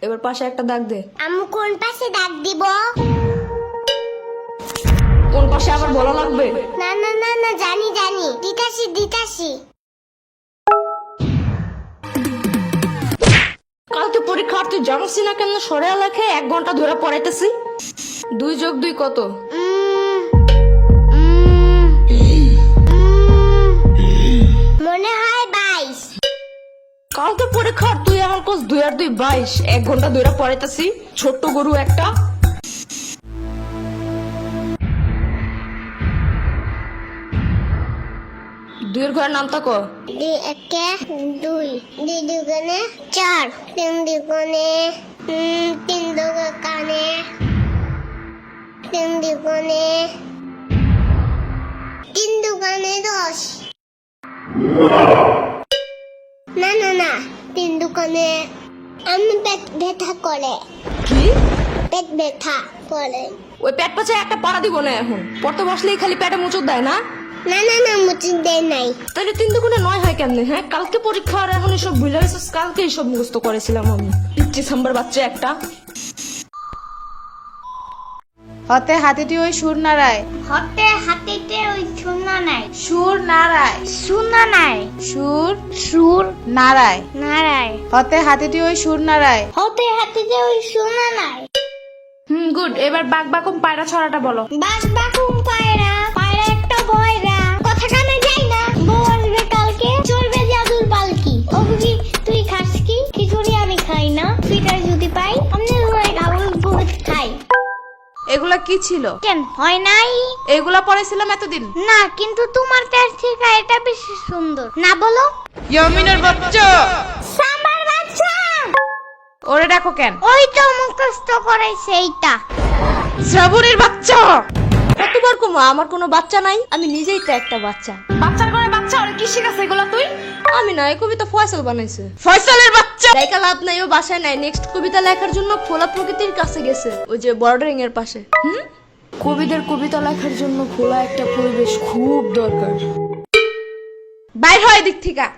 এবার পাশে একটা দাগ দে। আম্মু কোন পাশে দাগ দিব? কোন পাশে আবার বলা লাগবে? না না না না, জানি জানি, দিতাছি দিতাছি। কালকে পরীক্ষা, তুই জানিস না কেন সরে লেখে 1 ঘন্টা ধরে পড়াইতেছি। 2 + 2 কত? মনে হয় 22। কালকে পরীক্ষা, তুই আমার কোস 2 আর 2 22। 1 ঘন্টা ধরে পড়াইতেছি, ছোট্ট গরু একটা। দুইয়ের ঘরের নামটা ক? 2 একে 2, 2 দুগুণে 4, 3 দুগুণে 3 দুগুণে 3 দুগুণে 3 দুগুণে 10। না না না, 3 দুগুণে আমি পেট ব্যথা করে। কি? পেট ব্যথা করে। ওই পেট পাছে একটা পাড়া দিব না এখন। পড়তে বসলেই খালি পেটে মুচুর দেয় না? না না না, মুচি দেয় নাই। তাহলে 3 দুগুণে 9 হয় কেমনে? হ্যাঁ, কালকে পরীক্ষা আর এখন এসব ভুলে গেছিস? কালকে এসব মুখস্থ করেছিলাম আমি। ডিসেম্বর বাচ্চা একটা। হতে হাতিটি ওই সুর নাড়ায়। হতে হাতিতে ওই শূন্য নাই। সুর নাড়ায়। শূন্য নাই। সুর সুর নাড়ায়। নারায়। হতে হাতিটি ওই সুর নাড়ায়। হতে হাতিতে ওই শূন্য নাই। গুড। এবার বাক বাকুম পায়রা ছড়াটা বলো। বাস বাকুম পায়রা, পায়রা একটা বয়রা, কথা কানে যায় না, বউ আসবে কালকে, চলবে জাদুর পালকি। ও বুঝি তুই খাস কি? খিচুড়ি আমি খাই না, পিঠা যদি পাই আমনে ধরে খাবো, বহুত খাই। এগুলা কি ছিল? কেন হয় নাই? এগুলা পড়েছিলাম এতদিন। না, কিন্তু তোমার কাছ থেকে এটা বেশি সুন্দর। না বলো। ইয়ামিনের বাচ্চা। সাম্বার বাচ্চা। ওরে দেখো কেন? ওই তো মুখস্থ করাইছে এইটা। শ্রাবণীর বাচ্চা। কতবার কমা, আমার কোনো বাচ্চা নাই, আমি নিজেই তো একটা বাচ্চা। বাচ্চার ঘরে বাচ্চা, ওরে কি শিখাছে এগুলা তুই? আমি না, এই কবিতা ফয়সাল বানাইছে। ফয়সালের বাচ্চা। লেখা লাভ নাই, ও বাসায় নাই। নেক্সট কবিতা লেখার জন্য খোলা প্রকৃতির কাছে গেছে, ওই যে বর্ডারিং এর পাশে। কবিদের কবিতা লেখার জন্য খোলা একটা পরিবেশ খুব দরকার। বাইর হয় দিক থেকে।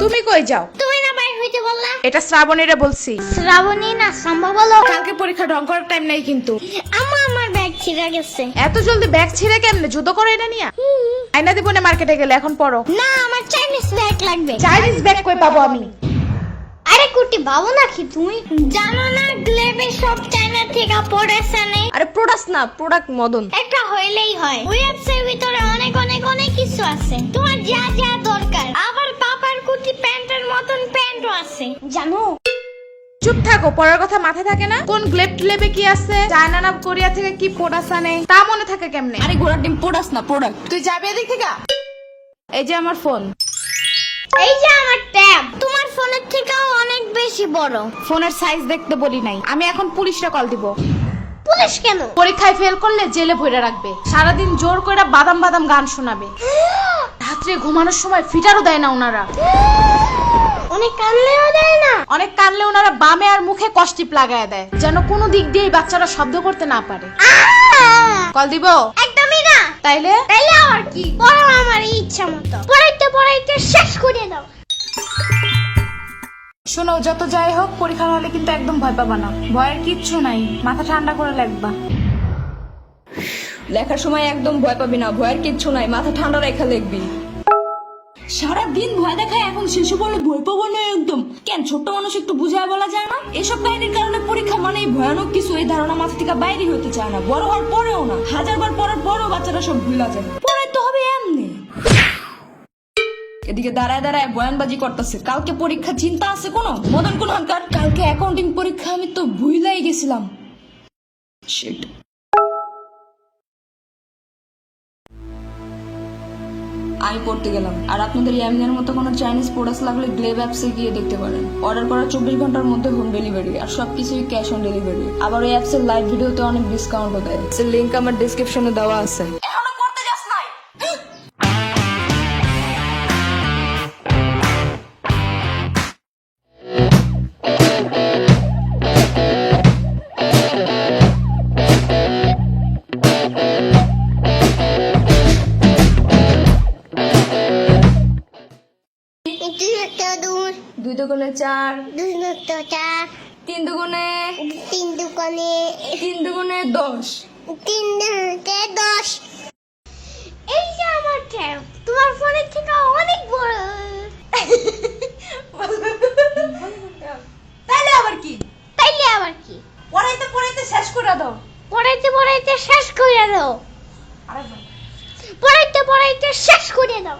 তুমি কই যাও? তুমি না বাইর হইতে বললা? এটা শ্রাবণীরে বলছি। শ্রাবণী না সম্ভব বলো। কালকে পরীক্ষা ঢং করার টাইম নাই কিন্তু। আমার ব্যাগ ছিঁড়ে গেছে। এত জলদি ব্যাগ ছিঁড়ে কেমনে? জুতো করে এটা নিয়া আয়না দিব না, মার্কেটে গেলে। এখন পড়ো। না, আমার চাইনিজ ব্যাগ লাগবে। চাইনিজ ব্যাগ কই পাবো আমি? আরে কুটি বাবু নাকি তুমি? জানো না গ্লেবে সব চায়না থেকে পড়েছে নেই। আরে প্রোডাক্ট না, প্রোডাক্ট মদন। একটা হইলেই হয়। ওয়েবসাইটের ভিতরে অনেক অনেক অনেক কিছু আছে, তোমার যা যা দরকার। আবার পাপার কুটি প্যান্টের মতন প্যান্টও আছে, জানো? চুপ থাকো, পড়ার কথা মাথায় থাকে না? কোন গ্লেব লেবে কি আছে, চায়না না কোরিয়া থেকে কি প্রোডাক্ট আনে, তা মনে থাকে কেমনে? আরে ঘোড়ার ডিম প্রোডাক্ট না, প্রোডাক্ট। তুই যাবি এদিক থেকে। এই যে আমার ফোন। এই যে আমার ট্যাব, তোমার ফোনের থেকেও অনেক বেশি বড়। ফোনের সাইজ দেখতে বলি নাই। আমি এখন পুলিশে কল দিব। পুলিশ কেন? পরীক্ষায় ফেল করলে জেলে ভরে রাখবে, সারাদিন জোর করে বাদাম বাদাম গান শোনাবে, রাত্রে ঘুমানোর সময় ফিটারও দেয় না ওনারা। অনেক কানলেও দেয় না। অনেক কানলে ওনারা বামে আর মুখে কষ্টিপ লাগায় দেয়, যেন কোনো দিক দিয়ে বাচ্চারা শব্দ করতে না পারে। কল দিব? একদমই না। তাইলে তাইলে আর কি, পড়ো আমার ইচ্ছা মতো। পড়াইতে পড়াইতে শেষ করে দাও। শোনো, যত যাই হোক পরীক্ষা হলে কিন্তু একদম ভয় পাবা না। ভয়ের কিচ্ছু নাই, মাথা ঠান্ডা করে লিখবা। লেখার সময় একদম ভয় পাবি না, ভয়ের কিচ্ছু নাই, মাথা ঠান্ডা রেখে লিখবি। সারাদিন ভয় দেখায়, এখন শেষে বলে ভয় পাবো না একদম। কেন, ছোট্ট মানুষ একটু বুঝায় বলা যায় না? এসব কাহিনীর কারণে পরীক্ষা মানেই ভয়ানক কিছু, এই ধারণা মাথা থেকে বাইরে হতে চায় না। বড় হওয়ার পরেও না, 1000বার পড়ার পরেও বাচ্চারা সব ভুলা যায়। পড়াই তো হবে এমনি। এদিকে দাঁড়ায় দাঁড়ায় বয়ানবাজি করতেছে। কালকে পরীক্ষা, চিন্তা আছে কোনো? মদন কোন হানকার, কালকে অ্যাকাউন্টিং পরীক্ষা, আমি তো ভুলাই গেছিলাম। শিট। আমি পড়তে গেলাম। আর আপনাদের ইয়ামিনের মতো কোনো চাইনিজ প্রোডাক্ট লাগলে গ্লেব অ্যাপসে গিয়ে দেখতে পারেন। অর্ডার করার 24 ঘন্টার মধ্যে হোম ডেলিভারি, আর সবকিছুই ক্যাশ অন ডেলিভারি। আবার ওই অ্যাপসের লাইভ ভিডিওতে অনেক ডিসকাউন্টও দেয়। লিংক আমার ডেসক্রিপশনে দেওয়া আছে। এখনো পড়তে যাস নাই? দুই একটা দুই, 2 দুগুণে 4, 2 একটা 4, তিন দুগুণে 3 দুগুণে 10। 3 দুগুণে 10। এই যে আমার ট্যাব তোমার ফোনের থেকে অনেক বড়। তাইলে আবার কি? তাইলে আবার কি? পড়াইতে শেষ করে দাও। পড়াইতে শেষ করে দাও। আরেকবার। পড়াইতে শেষ করে দাও।